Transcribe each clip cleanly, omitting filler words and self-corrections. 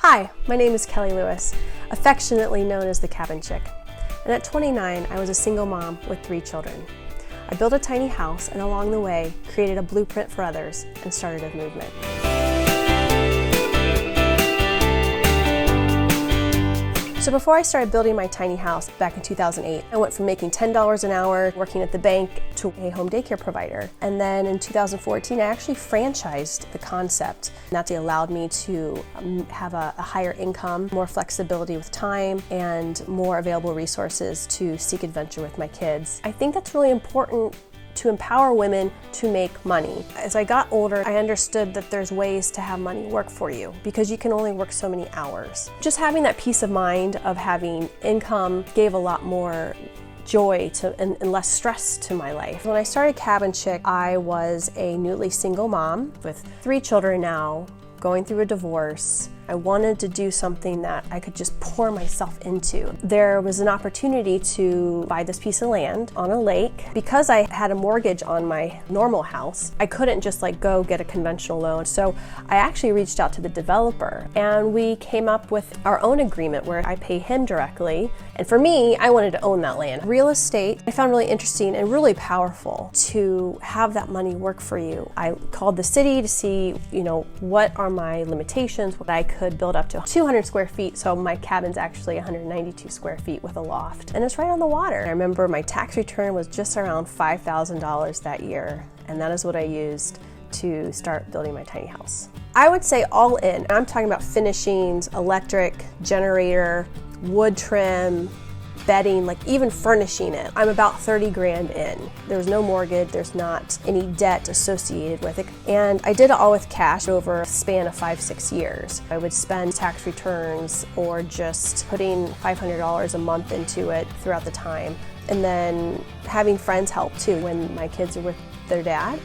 Hi, my name is Kelley Lewis, affectionately known as the Cabin Chick. And at 29, I was a single mom with 3 children. I built a tiny house and along the way created a blueprint for others and started a movement. So before I started building my tiny house back in 2008, I went from making $10 an hour working at the bank to a home daycare provider. And then in 2014, I actually franchised the concept. That allowed me to have a higher income, more flexibility with time, and more available resources to seek adventure with my kids. I think that's really important to empower women to make money. As I got older, I understood that there's ways to have money work for you because you can only work so many hours. Just having that peace of mind of having income gave a lot more joy and less stress to my life. When I started Cabin Chick, I was a newly single mom with 3 children now, going through a divorce. I wanted to do something that I could just pour myself into. There was an opportunity to buy this piece of land on a lake. Because I had a mortgage on my normal house, I couldn't just go get a conventional loan. So I actually reached out to the developer and we came up with our own agreement where I pay him directly. And for me, I wanted to own that land. Real estate, I found really interesting and really powerful to have that money work for you. I called the city to see, what are my limitations, what I could build up to 200 square feet, so my cabin's actually 192 square feet with a loft. And it's right on the water. I remember my tax return was just around $5,000 that year, and that is what I used to start building my tiny house. I would say all in, I'm talking about finishings, electric, generator, wood trim, bedding, even furnishing it. I'm about 30 grand in. There's no mortgage, there's not any debt associated with it. And I did it all with cash over a span of 5-6 years. I would spend tax returns or just putting $500 a month into it throughout the time. And then having friends help too. When my kids are with their dad,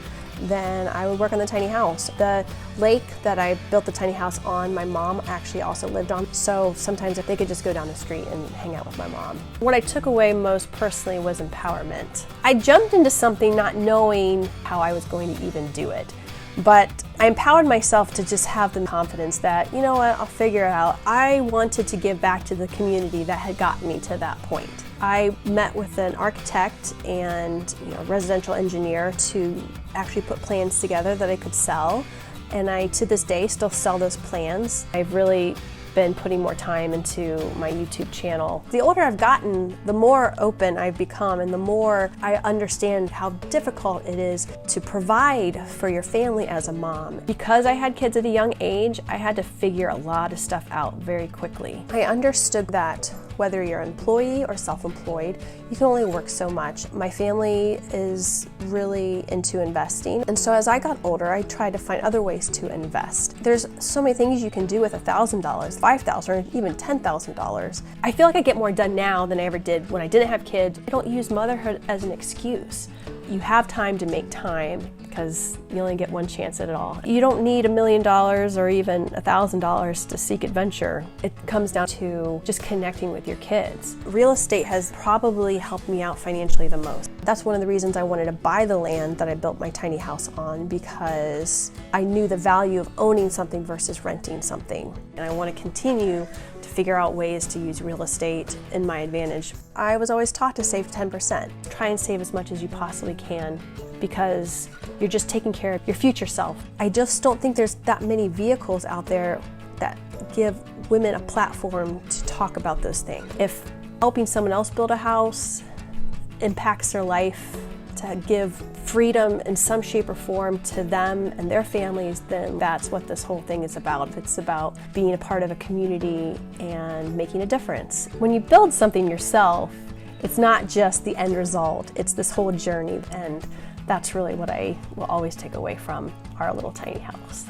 then I would work on the tiny house. The lake that I built the tiny house on, my mom actually also lived on, so sometimes if they could just go down the street and hang out with my mom. What I took away most personally was empowerment. I jumped into something not knowing how I was going to even do it, but I empowered myself to just have the confidence that, I'll figure it out. I wanted to give back to the community that had gotten me to that point. I met with an architect and residential engineer to actually put plans together that I could sell, and I, to this day, still sell those plans. I've really been putting more time into my YouTube channel. The older I've gotten, the more open I've become and the more I understand how difficult it is to provide for your family as a mom. Because I had kids at a young age, I had to figure a lot of stuff out very quickly. I understood that whether you're an employee or self-employed, you can only work so much. My family is really into investing, and so as I got older, I tried to find other ways to invest. There's so many things you can do with $1,000, $5,000, or even $10,000. I feel like I get more done now than I ever did when I didn't have kids. I don't use motherhood as an excuse. You have time to make time because you only get one chance at it all. You don't need $1 million or even $1,000 to seek adventure. It comes down to just connecting with your kids. Real estate has probably helped me out financially the most. That's one of the reasons I wanted to buy the land that I built my tiny house on, because I knew the value of owning something versus renting something. And I want to continue to figure out ways to use real estate in my advantage. I was always taught to save 10%. Try and save as much as you possibly can, because you're just taking care of your future self. I just don't think there's that many vehicles out there that give women a platform to talk about those things. If helping someone else build a house impacts their life, to give freedom in some shape or form to them and their families, then that's what this whole thing is about. It's about being a part of a community and making a difference. When you build something yourself, it's not just the end result, it's this whole journey, and that's really what I will always take away from our little tiny house.